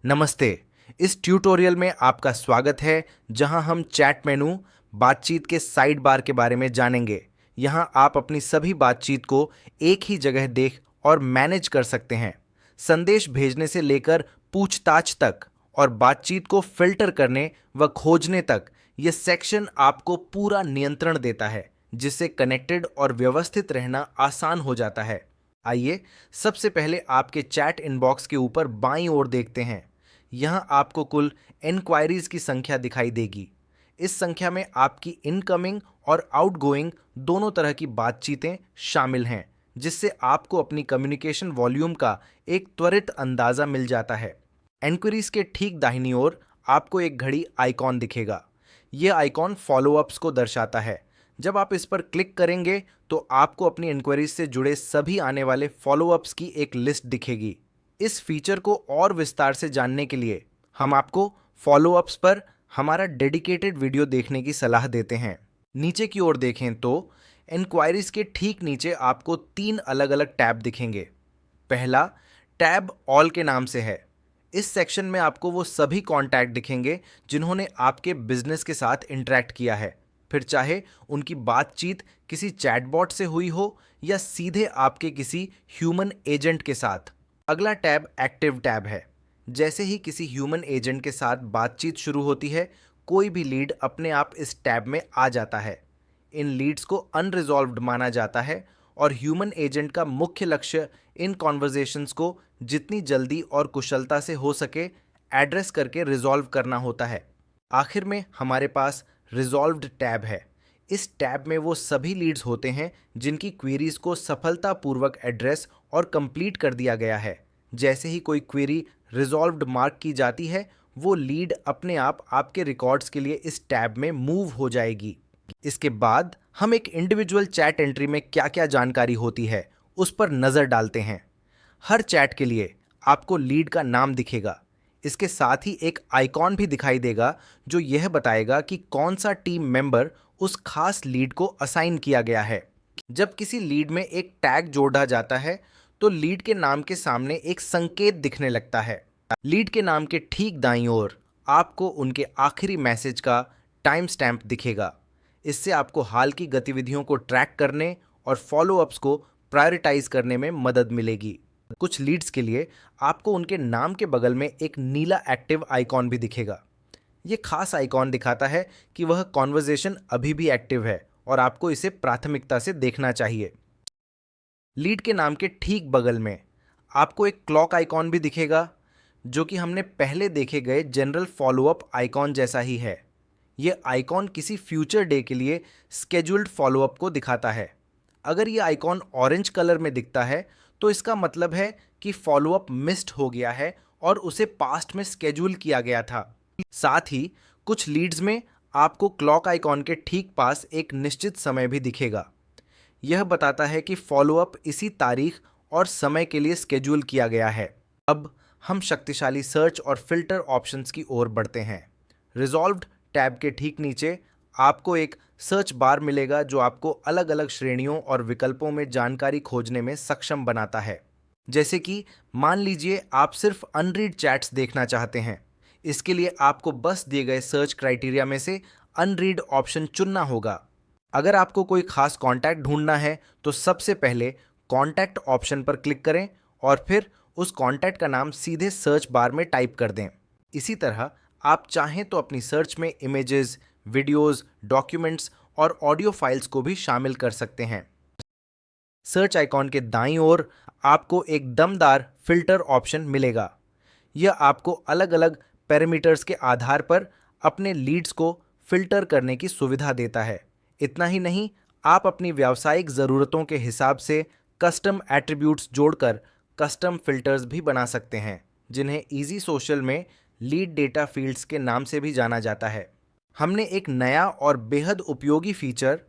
नमस्ते। इस ट्यूटोरियल में आपका स्वागत है जहां हम चैट मेनू बातचीत के साइड बार के बारे में जानेंगे। यहां आप अपनी सभी बातचीत को एक ही जगह देख और मैनेज कर सकते हैं। संदेश भेजने से लेकर पूछताछ तक और बातचीत को फिल्टर करने व खोजने तक यह सेक्शन आपको पूरा नियंत्रण देता है, जिससे कनेक्टेड और व्यवस्थित रहना आसान हो जाता है। आइए सबसे पहले आपके चैट इनबॉक्स के ऊपर बाईं ओर देखते हैं। यहां आपको कुल इंक्वायरीज की संख्या दिखाई देगी। इस संख्या में आपकी इनकमिंग और आउटगोइंग दोनों तरह की बातचीतें शामिल हैं, जिससे आपको अपनी कम्युनिकेशन वॉल्यूम का एक त्वरित अंदाजा मिल जाता है। इंक्वायरीज के ठीक दाहिनी ओर आपको एक घड़ी आइकॉन दिखेगा। यह आइकॉन फॉलोअप्स को दर्शाता है। जब आप इस पर क्लिक करेंगे तो आपको अपनी इंक्वायरीज से जुड़े सभी आने वाले फॉलोअप्स की एक लिस्ट दिखेगी। इस फीचर को और विस्तार से जानने के लिए हम आपको फॉलोअप्स पर हमारा डेडिकेटेड वीडियो देखने की सलाह देते हैं। नीचे की ओर देखें तो इंक्वायरीज के ठीक नीचे आपको 3 अलग अलग टैब दिखेंगे। पहला टैब ऑल के नाम से है। इस सेक्शन में आपको वो सभी कॉन्टैक्ट दिखेंगे जिन्होंने आपके बिजनेस के साथ इंटरेक्ट किया है, फिर चाहे उनकी बातचीत किसी चैटबॉट से हुई हो या सीधे आपके किसी ह्यूमन एजेंट के साथ। अगला टैब एक्टिव टैब है। जैसे ही किसी ह्यूमन एजेंट के साथ बातचीत शुरू होती है, कोई भी लीड अपने आप इस टैब में आ जाता है। इन लीड्स को अनरिजॉल्व्ड माना जाता है और ह्यूमन एजेंट का मुख्य लक्ष्य इन कॉन्वर्जेशंस को जितनी जल्दी और कुशलता से हो सके एड्रेस करके रिजॉल्व करना होता है। आखिर में हमारे पास रिजॉल्व्ड टैब है। इस टैब में वो सभी लीड्स होते हैं जिनकी क्वेरीज को सफलतापूर्वक एड्रेस और कंप्लीट कर दिया गया है। जैसे ही कोई क्वेरी रिजॉल्व्ड मार्क की जाती है, वो लीड अपने आप आपके रिकॉर्ड्स के लिए इस टैब में मूव हो जाएगी। इसके बाद हम एक इंडिविजुअल चैट एंट्री में क्या क्या जानकारी होती है उस पर नज़र डालते हैं। हर चैट के लिए आपको लीड का नाम दिखेगा। इसके साथ ही एक आइकॉन भी दिखाई देगा जो यह बताएगा कि कौन सा टीम मेंबर उस खास लीड को असाइन किया गया है। जब किसी लीड में एक टैग जोड़ा जाता है तो लीड के नाम के सामने एक संकेत दिखने लगता है। लीड के नाम के ठीक दाईं ओर आपको उनके आखिरी मैसेज का टाइम स्टैम्प दिखेगा। इससे आपको हाल की गतिविधियों को ट्रैक करने और फॉलोअप्स को प्रायोरिटाइज करने में मदद मिलेगी। कुछ लीड्स के लिए आपको उनके नाम के बगल में एक नीला एक्टिव आइकॉन भी दिखेगा। ये खास आइकॉन दिखाता है कि वह कॉन्वर्जेशन अभी भी एक्टिव है और आपको इसे प्राथमिकता से देखना चाहिए। लीड के नाम के ठीक बगल में आपको एक क्लॉक आइकॉन भी दिखेगा, जो कि हमने पहले देखे गए जनरल फॉलोअप आइकॉन जैसा ही है। यह आइकॉन किसी फ्यूचर डे के लिए स्केड्यूल्ड फॉलोअप को दिखाता है। अगर यह आइकॉन ऑरेंज कलर में दिखता है तो इसका मतलब है कि फॉलोअप मिस्ड हो गया है और उसे पास्ट में स्केड्यूल किया गया था। साथ ही कुछ लीड्स में आपको क्लॉक आइकॉन के ठीक पास एक निश्चित समय भी दिखेगा। यह बताता है कि फॉलोअप इसी तारीख और समय के लिए स्केड्यूल किया गया है। अब हम शक्तिशाली सर्च और फिल्टर ऑप्शंस की ओर बढ़ते हैं। रिजॉल्व्ड टैब के ठीक नीचे आपको एक सर्च बार मिलेगा जो आपको अलग अलग श्रेणियों और विकल्पों में जानकारी खोजने में सक्षम बनाता है। जैसे कि मान लीजिए आप सिर्फ अनरीड चैट्स देखना चाहते हैं। इसके लिए आपको बस दिए गए सर्च क्राइटेरिया में से अनरीड ऑप्शन चुनना होगा। अगर आपको कोई खास कॉन्टैक्ट ढूंढना है तो सबसे पहले कॉन्टैक्ट ऑप्शन पर क्लिक करें और फिर उस कॉन्टैक्ट का नाम सीधे सर्च बार में टाइप कर दें। इसी तरह आप चाहें तो अपनी सर्च में इमेजेस, वीडियोस, डॉक्यूमेंट्स और ऑडियो फाइल्स को भी शामिल कर सकते हैं। सर्च आइकॉन के दाईं ओर आपको एक दमदार फिल्टर ऑप्शन मिलेगा। यह आपको अलग अलग पैरामीटर्स के आधार पर अपने लीड्स को फिल्टर करने की सुविधा देता है। इतना ही नहीं, आप अपनी व्यावसायिक ज़रूरतों के हिसाब से कस्टम एट्रीब्यूट्स जोड़कर कस्टम फिल्टर्स भी बना सकते हैं, जिन्हें इजी सोशल में लीड डेटा फील्ड्स के नाम से भी जाना जाता है। हमने एक नया और बेहद उपयोगी फीचर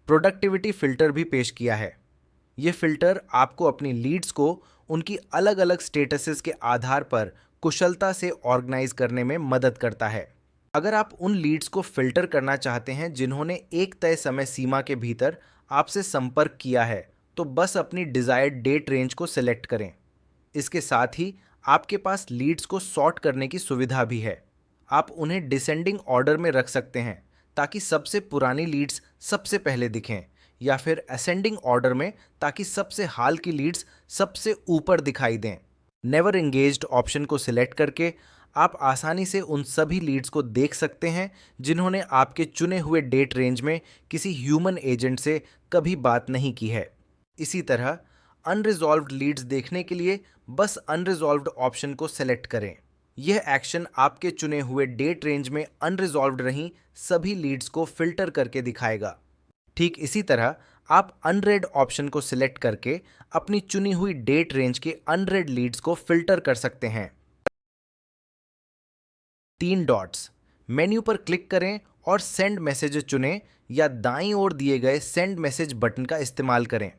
प्रोडक्टिविटी फ़िल्टर भी पेश किया है। ये फ़िल्टर आपको अपनी लीड्स को उनकी अलग अलग स्टेटसेस के आधार पर कुशलता से ऑर्गेनाइज करने में मदद करता है। अगर आप उन लीड्स को फ़िल्टर करना चाहते हैं जिन्होंने एक तय समय सीमा के भीतर आपसे संपर्क किया है, तो बस अपनी डिज़ायर्ड डेट रेंज को सिलेक्ट करें। इसके साथ ही आपके पास लीड्स को सॉर्ट करने की सुविधा भी है। आप उन्हें डिसेंडिंग ऑर्डर में रख सकते हैं ताकि सबसे पुरानी लीड्स सबसे पहले दिखें, या फिर असेंडिंग ऑर्डर में ताकि सबसे हाल की लीड्स सबसे ऊपर दिखाई दें। नेवर एंगेज्ड ऑप्शन को सिलेक्ट करके आप आसानी से उन सभी लीड्स को देख सकते हैं जिन्होंने आपके चुने हुए डेट रेंज में किसी ह्यूमन एजेंट से कभी बात नहीं की है। इसी तरह अनरिजॉल्व्ड लीड्स देखने के लिए बस अनरिजॉल्व्ड ऑप्शन को सेलेक्ट करें। यह एक्शन आपके चुने हुए डेट रेंज में अनरिजॉल्व्ड रही सभी लीड्स को फिल्टर करके दिखाएगा। ठीक इसी तरह आप अनरेड ऑप्शन को सिलेक्ट करके अपनी चुनी हुई डेट रेंज के अनरेड लीड्स को फिल्टर कर सकते हैं। 3 डॉट्स, मेन्यू पर क्लिक करें और सेंड मैसेज चुनें या दाईं ओर दिए गए सेंड मैसेज बटन का इस्तेमाल करें।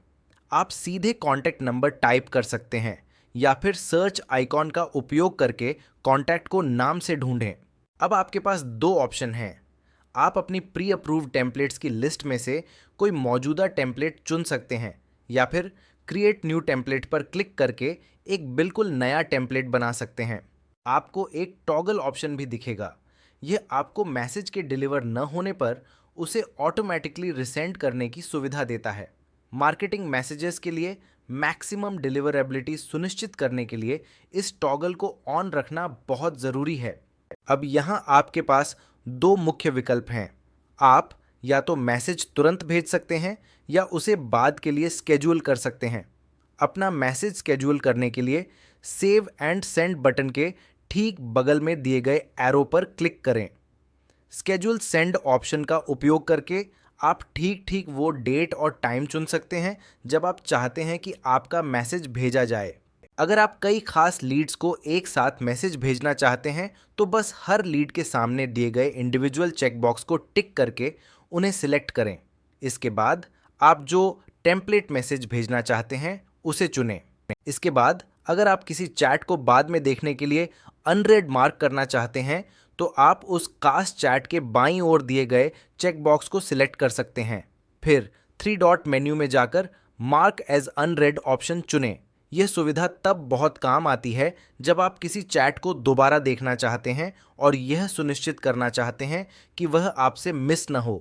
आप सीधे कॉन्टैक्ट नंबर टाइप कर सकते हैं या फिर सर्च आइकॉन का उपयोग करके कॉन्टैक्ट को नाम से ढूंढें। अब आपके पास 2 ऑप्शन हैं। आप अपनी प्री अप्रूव्ड टेम्पलेट्स की लिस्ट में से कोई मौजूदा टेम्पलेट चुन सकते हैं या फिर क्रिएट न्यू टेम्पलेट पर क्लिक करके एक बिल्कुल नया टेम्पलेट बना सकते हैं। आपको एक टॉगल ऑप्शन भी दिखेगा। यह आपको मैसेज के डिलीवर न होने पर उसे ऑटोमेटिकली रिसेंड करने की सुविधा देता है। मार्केटिंग मैसेजेस के लिए मैक्सिमम डिलीवरेबिलिटी सुनिश्चित करने के लिए इस टॉगल को ऑन रखना बहुत ज़रूरी है। अब यहाँ आपके पास 2 मुख्य विकल्प हैं। आप या तो मैसेज तुरंत भेज सकते हैं या उसे बाद के लिए स्केड्यूल कर सकते हैं। अपना मैसेज स्केड्यूल करने के लिए सेव एंड सेंड बटन के ठीक बगल में दिए गए एरो पर क्लिक करें। स्केड्यूल सेंड ऑप्शन का उपयोग करके आप ठीक वो डेट और टाइम चुन सकते हैं जब आप चाहते हैं कि आपका मैसेज भेजा जाए। अगर आप कई खास लीड्स को एक साथ मैसेज भेजना चाहते हैं तो बस हर लीड के सामने दिए गए इंडिविजुअल चेकबॉक्स को टिक करके उन्हें सिलेक्ट करें। इसके बाद आप जो टेम्पलेट मैसेज भेजना चाहते हैं उसे चुनें। इसके बाद अगर आप किसी चैट को बाद में देखने के लिए अनरेड मार्क करना चाहते हैं तो आप उस कास्ट चैट के बाईं ओर दिए गए चेकबॉक्स को सिलेक्ट कर सकते हैं। फिर 3 डॉट मेन्यू में जाकर मार्क एज अनरेड ऑप्शन चुनें। यह सुविधा तब बहुत काम आती है जब आप किसी चैट को दोबारा देखना चाहते हैं और यह सुनिश्चित करना चाहते हैं कि वह आपसे मिस न हो।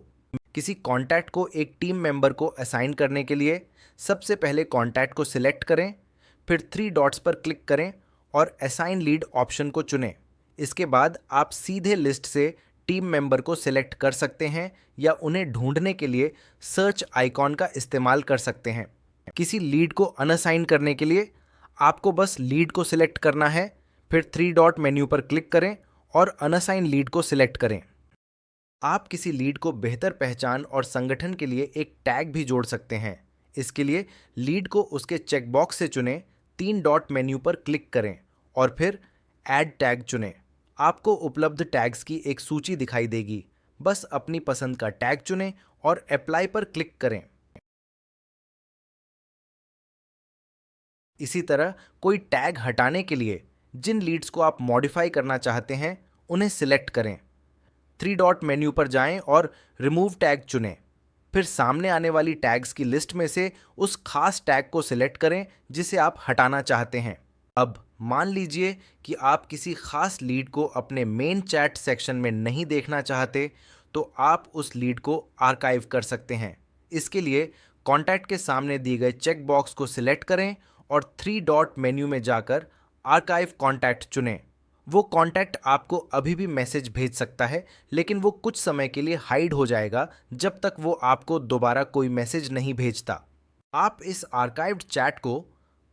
किसी कॉन्टैक्ट को एक टीम मेंबर को असाइन करने के लिए सबसे पहले कॉन्टैक्ट को सिलेक्ट करें, फिर 3 डॉट्स पर क्लिक करें और असाइन लीड ऑप्शन को चुनें। इसके बाद आप सीधे लिस्ट से टीम मेंबर को सिलेक्ट कर सकते हैं या उन्हें ढूंढने के लिए सर्च आइकॉन का इस्तेमाल कर सकते हैं। किसी लीड को अनअसाइन करने के लिए आपको बस लीड को सिलेक्ट करना है, फिर 3 डॉट मेन्यू पर क्लिक करें और अनअसाइन लीड को सिलेक्ट करें। आप किसी लीड को बेहतर पहचान और संगठन के लिए एक टैग भी जोड़ सकते हैं। इसके लिए लीड को उसके चेकबॉक्स से चुनें, 3 डॉट मेन्यू पर क्लिक करें और फिर ऐड टैग चुनें। आपको उपलब्ध टैग्स की एक सूची दिखाई देगी। बस अपनी पसंद का टैग चुनें और अप्लाई पर क्लिक करें। इसी तरह कोई टैग हटाने के लिए जिन लीड्स को आप मॉडिफाई करना चाहते हैं उन्हें सिलेक्ट करें। 3 डॉट मेन्यू पर जाएं और रिमूव टैग चुनें। फिर सामने आने वाली टैग्स की लिस्ट में से उस खास टैग को सिलेक्ट करें जिसे आप हटाना चाहते हैं। अब मान लीजिए कि आप किसी खास लीड को अपने मेन चैट सेक्शन में नहीं देखना चाहते, तो आप उस लीड को आर्काइव कर सकते हैं। इसके लिए कॉन्टैक्ट के सामने दिए गए चेक बॉक्स को सिलेक्ट करें और 3 डॉट मेन्यू में जाकर आर्काइव कॉन्टैक्ट चुनें। वो कॉन्टैक्ट आपको अभी भी मैसेज भेज सकता है, लेकिन वो कुछ समय के लिए हाइड हो जाएगा जब तक वो आपको दोबारा कोई मैसेज नहीं भेजता। आप इस आर्काइव्ड चैट को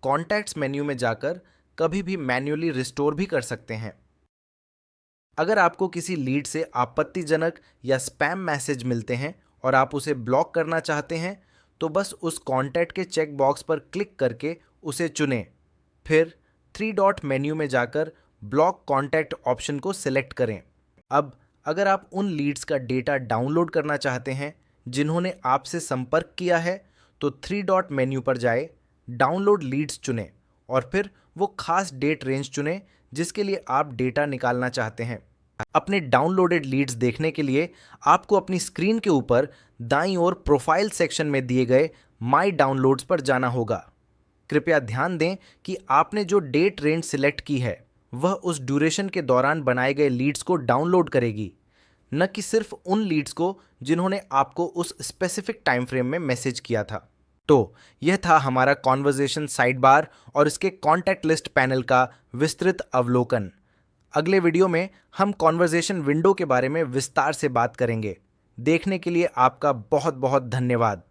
कॉन्टैक्ट्स मेन्यू में जाकर कभी भी मैन्युअली रिस्टोर भी कर सकते हैं। अगर आपको किसी लीड से आपत्तिजनक या स्पैम मैसेज मिलते हैं और आप उसे ब्लॉक करना चाहते हैं, तो बस उस कॉन्टैक्ट के चेक बॉक्स पर क्लिक करके उसे चुनें। फिर 3 डॉट मेन्यू में जाकर ब्लॉक कॉन्टैक्ट ऑप्शन को सिलेक्ट करें। अब अगर आप उन लीड्स का डेटा डाउनलोड करना चाहते हैं जिन्होंने आपसे संपर्क किया है, तो 3 डॉट मेन्यू पर जाए, डाउनलोड लीड्स चुनें और फिर वो खास डेट रेंज चुनें जिसके लिए आप डेटा निकालना चाहते हैं। अपने डाउनलोडेड लीड्स देखने के लिए आपको अपनी स्क्रीन के ऊपर दाईं ओर प्रोफाइल सेक्शन में दिए गए माई डाउनलोड्स पर जाना होगा। कृपया ध्यान दें कि आपने जो डेट रेंज सिलेक्ट की है वह उस ड्यूरेशन के दौरान बनाए गए लीड्स को डाउनलोड करेगी, न कि सिर्फ उन लीड्स को जिन्होंने आपको उस स्पेसिफिक टाइम फ्रेम में मैसेज किया था। तो यह था हमारा कॉन्वर्जेशन साइड बार और इसके कॉन्टैक्ट लिस्ट पैनल का विस्तृत अवलोकन। अगले वीडियो में हम कॉन्वर्जेशन विंडो के बारे में विस्तार से बात करेंगे। देखने के लिए आपका बहुत बहुत धन्यवाद।